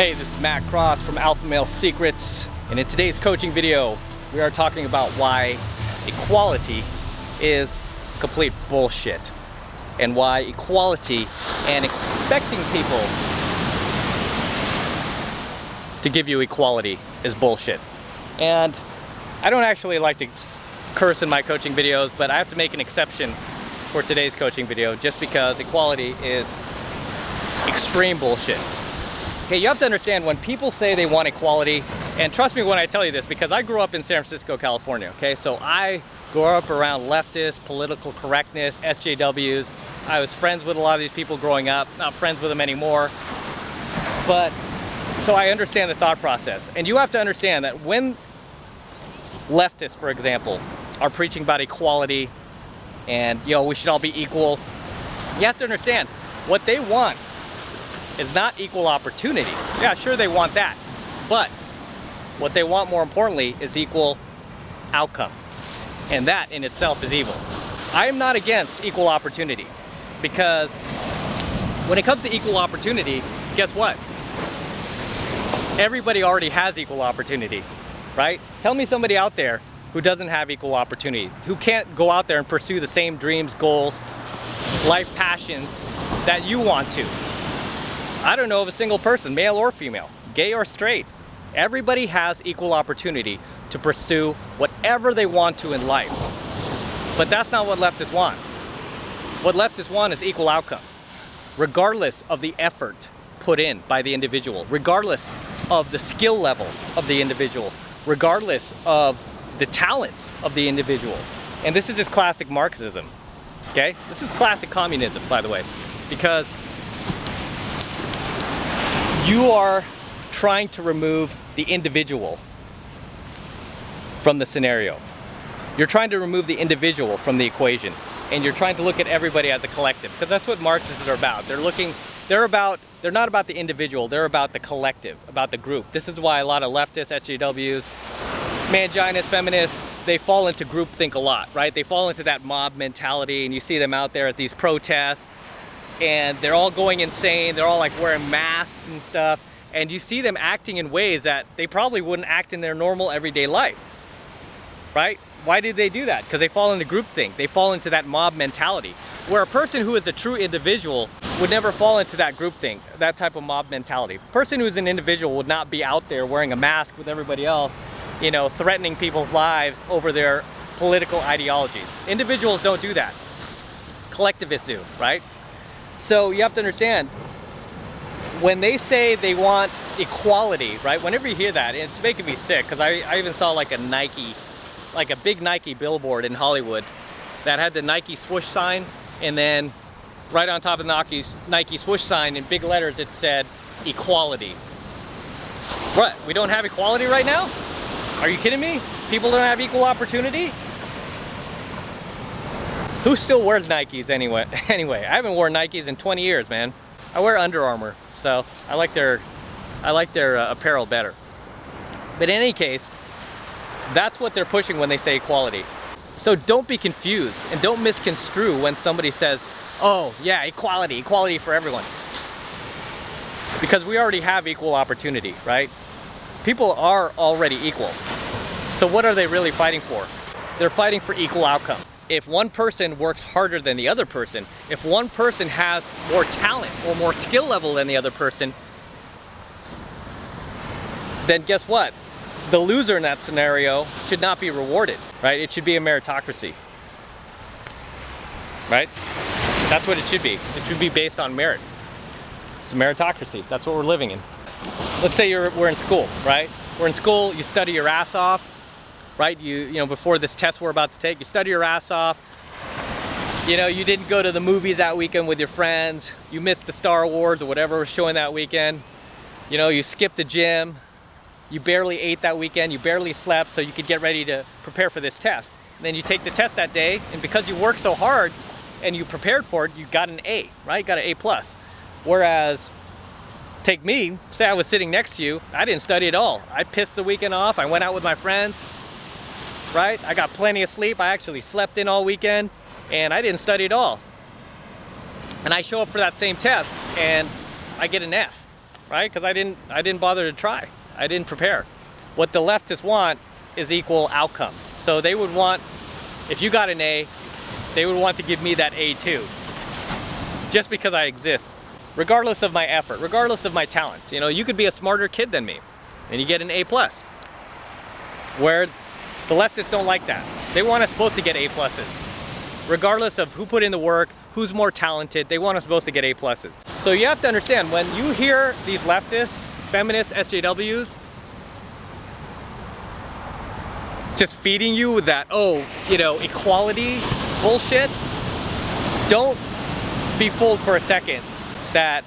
Hey, this is Matt Cross from Alpha Male Secrets, and in today's coaching video, we are talking about why equality is complete bullshit, and why equality and expecting people to give you equality is bullshit. And I don't actually like to curse in my coaching videos, but I have to make an exception for today's coaching video just because equality is extreme bullshit. Okay, you have to understand when people say they want equality, and trust me when I tell you this because I grew up in San Francisco, California, okay? So I grew up around leftists, political correctness, SJWs. I was friends with a lot of these people growing up, not friends with them anymore. But, so I understand the thought process. And you have to understand that when leftists, for example, are preaching about equality and, you know, we should all be equal, you have to understand what they want is not equal opportunity. Yeah, sure they want that, but what they want more importantly is equal outcome, and that in itself is evil. I am not against equal opportunity because when it comes to equal opportunity, guess what? Everybody already has equal opportunity, right? Tell me somebody out there who doesn't have equal opportunity, who can't go out there and pursue the same dreams, goals, life passions that you want to. I don't know of a single person, male or female, gay or straight. Everybody has equal opportunity to pursue whatever they want to in life. But that's not what leftists want. What leftists want is equal outcome, regardless of the effort put in by the individual, regardless of the skill level of the individual, regardless of the talents of the individual. And this is just classic Marxism, okay? This is classic communism, by the way, because you are trying to remove the individual from the scenario. You're trying to remove the individual from the equation, and you're trying to look at everybody as a collective, because that's what Marxists are about. They're not about the individual, they're about the collective, about the group. This is why a lot of leftists, SJWs, manginists, feminists, they fall into groupthink a lot, right? They fall into that mob mentality, and you see them out there at these protests, and they're all going insane. They're all like wearing masks and stuff. And you see them acting in ways that they probably wouldn't act in their normal everyday life, right? Why did they do that? Because they fall into groupthink. They fall into that mob mentality. Where a person who is a true individual would never fall into that groupthink, that type of mob mentality. A person who is an individual would not be out there wearing a mask with everybody else, you know, threatening people's lives over their political ideologies. Individuals don't do that. Collectivists do, right? So you have to understand, when they say they want equality, right? Whenever you hear that, it's making me sick, because I even saw like a big Nike billboard in Hollywood that had the Nike swoosh sign, and then right on top of the Nike swoosh sign in big letters it said equality. What? We don't have equality right now? Are you kidding me? People don't have equal opportunity? Who still wears Nikes anyway? Anyway, I haven't worn Nikes in 20 years, man. I wear Under Armour, so I like their apparel better. But in any case, that's what they're pushing when they say equality. So don't be confused and don't misconstrue when somebody says, oh yeah, equality for everyone. Because we already have equal opportunity, right? People are already equal. So what are they really fighting for? They're fighting for equal outcome. If one person works harder than the other person, if one person has more talent or more skill level than the other person, then guess what? The loser in that scenario should not be rewarded, right? It should be a meritocracy, right? That's what it should be. It should be based on merit. It's a meritocracy. That's what we're living in. Let's say we're in school, right? We're in school, you study your ass off, right? You know, before this test we're about to take, you study your ass off. You know, you didn't go to the movies that weekend with your friends. You missed the Star Wars or whatever was showing that weekend. You know, you skipped the gym. You barely ate that weekend. You barely slept so you could get ready to prepare for this test. And then you take the test that day, and because you worked so hard and you prepared for it, you got an A, right? Got an A+. Whereas, take me, say I was sitting next to you, I didn't study at all. I pissed the weekend off. I went out with my friends. Right? I got plenty of sleep. I actually slept in all weekend, and I didn't study at all. And I show up for that same test, and I get an F, right? Because I didn't bother to try. I didn't prepare. What the leftists want is equal outcome. So they would want, if you got an A, they would want to give me that A too, just because I exist, regardless of my effort, regardless of my talents. You know, you could be a smarter kid than me, and you get an A+. Where the leftists don't like that. They want us both to get A+. Regardless of who put in the work, who's more talented, they want us both to get A+. So you have to understand, when you hear these leftists, feminists, SJWs, just feeding you with that, oh, you know, equality bullshit, don't be fooled for a second that,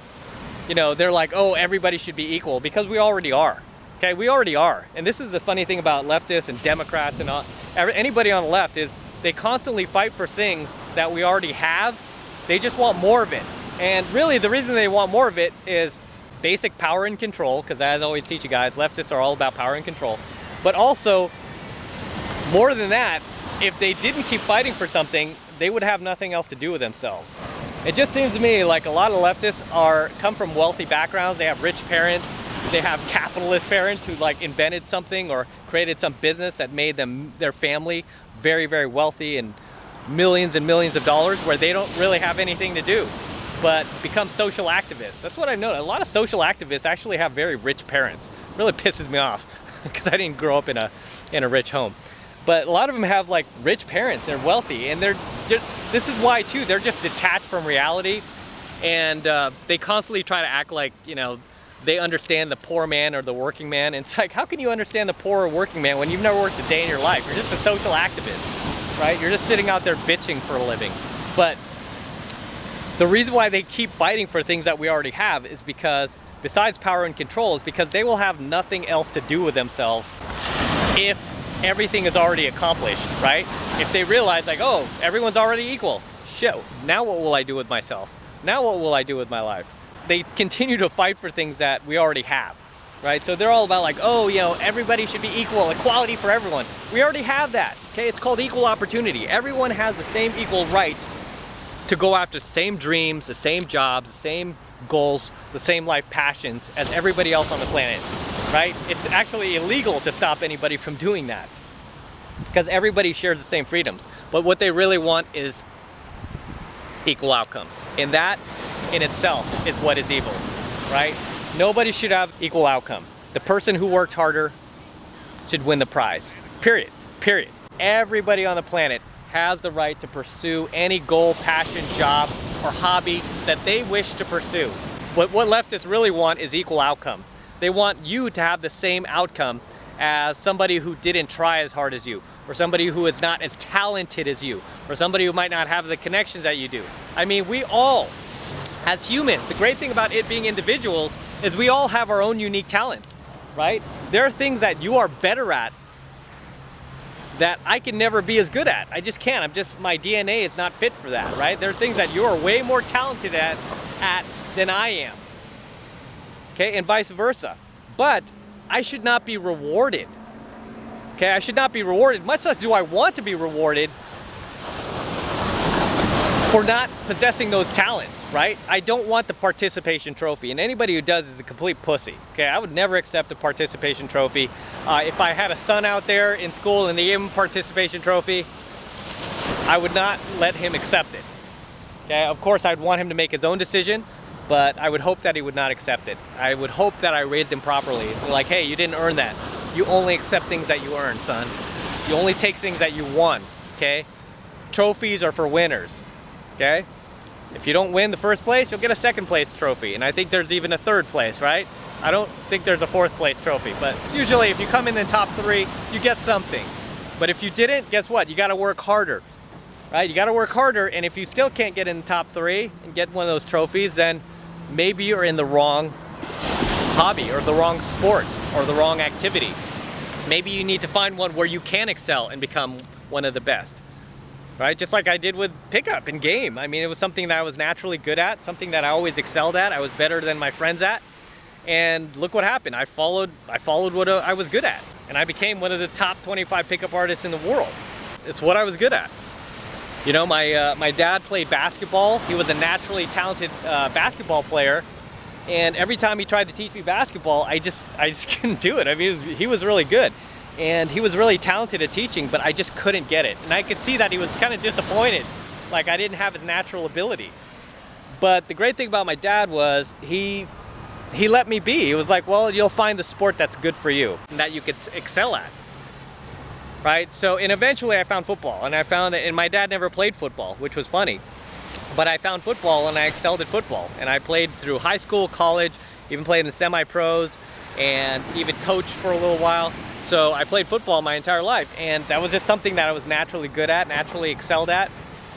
you know, they're like, oh, everybody should be equal, because we already are. Okay, we already are. And this is the funny thing about leftists and Democrats and all, anybody on the left, is they constantly fight for things that we already have. They just want more of it. And really the reason they want more of it is basic power and control, because as I always teach you guys, leftists are all about power and control. But also, more than that, if they didn't keep fighting for something, they would have nothing else to do with themselves. It just seems to me like a lot of leftists come from wealthy backgrounds. They have rich parents. They have capitalist parents who like invented something or created some business that made their family very, very wealthy and millions of dollars, where they don't really have anything to do but become social activists. That's what I've noticed. A lot of social activists actually have very rich parents. It really pisses me off because I didn't grow up in a rich home. But a lot of them have like rich parents. They're wealthy, and this is why too, they're just detached from reality, and they constantly try to act like, you know, they understand the poor man or the working man. And it's like, how can you understand the poor or working man when you've never worked a day in your life? You're just a social activist, right? You're just sitting out there bitching for a living. But the reason why they keep fighting for things that we already have is because, besides power and control, is because they will have nothing else to do with themselves if everything is already accomplished, right? If they realize like, oh, everyone's already equal, shit, now what will I do with myself? Now what will I do with my life? They continue to fight for things that we already have, right? So they're all about like, oh, you know, everybody should be equal, equality for everyone. We already have that, okay? It's called equal opportunity. Everyone has the same equal right to go after the same dreams, the same jobs, the same goals, the same life passions as everybody else on the planet, right? It's actually illegal to stop anybody from doing that because everybody shares the same freedoms. But what they really want is equal outcome. And that in itself is what is evil, right? Nobody should have equal outcome. The person who worked harder should win the prize, period, period. Everybody on the planet has the right to pursue any goal, passion, job, or hobby that they wish to pursue. What leftists really want is equal outcome. They want you to have the same outcome as somebody who didn't try as hard as you, or somebody who is not as talented as you, or somebody who might not have the connections that you do. I mean, we all, as humans, the great thing about it being individuals is we all have our own unique talents, right? There are things that you are better at that I can never be as good at. I just can't. My DNA is not fit for that, right? There are things that you're way more talented at than I am. Okay, and vice versa. But I should not be rewarded. Okay, I should not be rewarded, much less do I want to be rewarded for not possessing those talents, right? I don't want the participation trophy, and anybody who does is a complete pussy. Okay, I would never accept a participation trophy. If I had a son out there in school and they gave him a participation trophy, I would not let him accept it. Okay, of course I'd want him to make his own decision, but I would hope that he would not accept it. I would hope that I raised him properly. Like, hey, you didn't earn that. You only accept things that you earn, son. You only take things that you won, okay? Trophies are for winners, okay? If you don't win the first place, you'll get a second place trophy. And I think there's even a third place, right? I don't think there's a fourth place trophy, but usually if you come in the top 3, you get something. But if you didn't, guess what? You gotta work harder, right? You gotta work harder, and if you still can't get in the top 3 and get one of those trophies, then maybe you're in the wrong hobby or the wrong sport or the wrong activity. Maybe you need to find one where you can excel and become one of the best, right? Just like I did with pickup and game. I mean, it was something that I was naturally good at, something that I always excelled at. I was better than my friends at, and look what happened. I followed what I was good at, and I became one of the top 25 pickup artists in the world. It's what I was good at. You know, my dad played basketball. He was a naturally talented basketball player, And every time he tried to teach me basketball, I just couldn't do it. I mean, he was really good. And he was really talented at teaching, but I just couldn't get it. And I could see that he was kind of disappointed, like I didn't have his natural ability. But the great thing about my dad was he let me be. He was like, well, you'll find the sport that's good for you and that you could excel at, right? So, and eventually I found football, and I found that, and my dad never played football, which was funny. But I found football and I excelled at football. And I played through high school, college, even played in the semi-pros, and even coached for a little while. So I played football my entire life, and that was just something that I was naturally good at, naturally excelled at,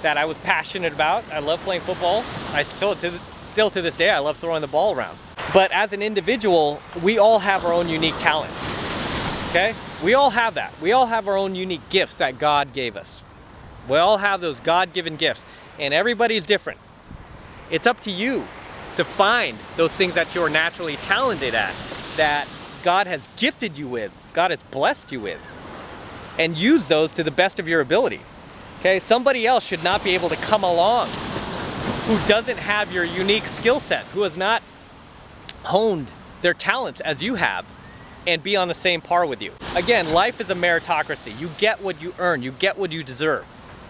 that I was passionate about. I love playing football. I still to this day, I love throwing the ball around. But as an individual, we all have our own unique talents, okay? We all have that. We all have our own unique gifts that God gave us. We all have those God-given gifts, and everybody's different. It's up to you to find those things that you're naturally talented at, that God has gifted you with, God has blessed you with, and use those to the best of your ability. Okay, somebody else should not be able to come along who doesn't have your unique skill set, who has not honed their talents as you have, and be on the same par with you. Again, life is a meritocracy. You get what you earn, you get what you deserve.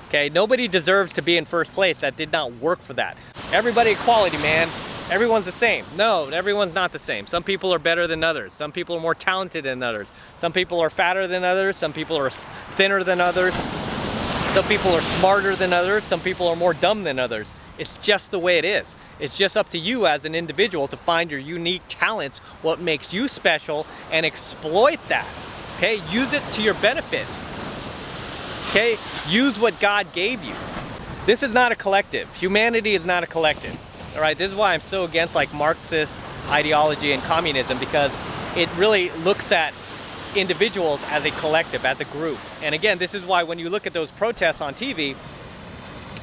Okay, nobody deserves to be in first place that did not work for that. Everybody equality, man. Everyone's the same. No, everyone's not the same. Some people are better than others. Some people are more talented than others. Some people are fatter than others. Some people are thinner than others. Some people are smarter than others. Some people are more dumb than others. It's just the way it is. It's just up to you as an individual to find your unique talents, what makes you special, and exploit that. Okay, use it to your benefit. Okay, use what God gave you. This is not a collective. Humanity is not a collective. All right, this is why I'm so against like Marxist ideology and communism, because it really looks at individuals as a collective, as a group. And again, this is why when you look at those protests on TV,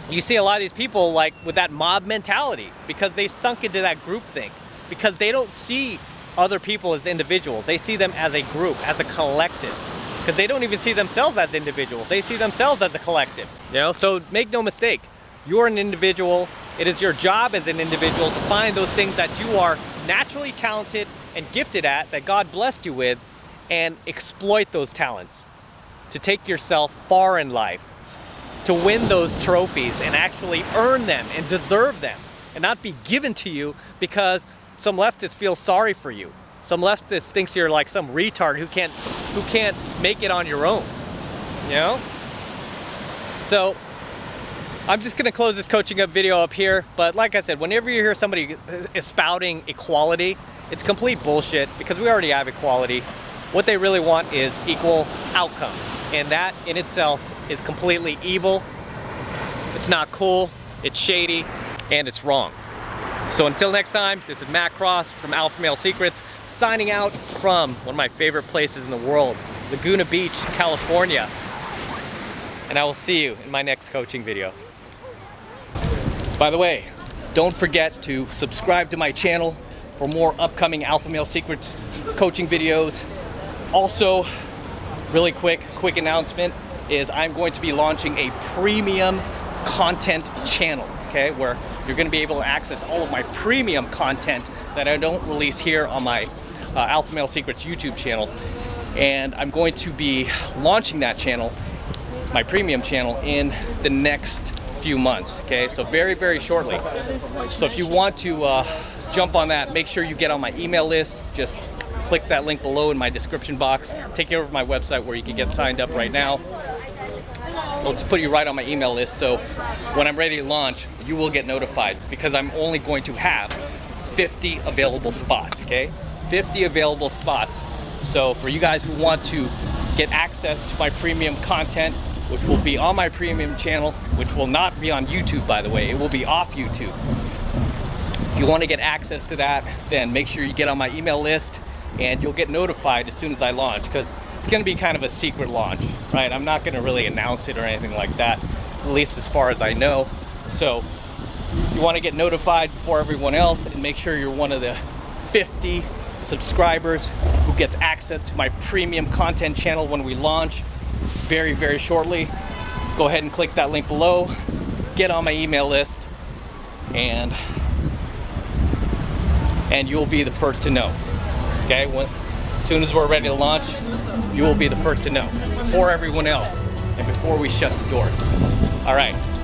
you see a lot of these people like with that mob mentality, because they sunk into that group thing, because they don't see other people as individuals. They see them as a group, as a collective, because they don't even see themselves as individuals. They see themselves as a collective, you know? So make no mistake, you're an individual. It is your job as an individual to find those things that you are naturally talented and gifted at, that God blessed you with, and exploit those talents to take yourself far in life, to win those trophies and actually earn them and deserve them, and not be given to you because some leftist feels sorry for you. Some leftist thinks you're like some retard who can't make it on your own, you know? So I'm just gonna close this coaching up video up here, but like I said, whenever you hear somebody espouting equality, it's complete bullshit, because we already have equality. What they really want is equal outcome, and that in itself is completely evil. It's not cool, it's shady, and it's wrong. So until next time, this is Matt Cross from Alpha Male Secrets, signing out from one of my favorite places in the world, Laguna Beach, California. And I will see you in my next coaching video. By the way, don't forget to subscribe to my channel for more upcoming Alpha Male Secrets coaching videos. Also, really quick announcement is I'm going to be launching a premium content channel, okay, where you're going to be able to access all of my premium content that I don't release here on my Alpha Male Secrets YouTube channel. And I'm going to be launching that channel, my premium channel, in the next few months, okay? So very, very shortly. So if you want to jump on that, make sure you get on my email list. Just click that link below in my description box. Take you over to my website where you can get signed up right now. I'll just put you right on my email list, so when I'm ready to launch, you will get notified, because I'm only going to have 50 available spots, okay? 50 available spots. So for you guys who want to get access to my premium content, which will be on my premium channel, which will not be on YouTube, by the way, it will be off YouTube. If you want to get access to that, then make sure you get on my email list, and you'll get notified as soon as I launch, because it's going to be kind of a secret launch, right? I'm not going to really announce it or anything like that, at least as far as I know. So you want to get notified before everyone else, and make sure you're one of the 50 subscribers who gets access to my premium content channel when we launch very, very shortly. Go ahead and click that link below, get on my email list, and and you will be the first to know. Okay, as soon as we're ready to launch, you will be the first to know, before everyone else, and before we shut the doors. All right.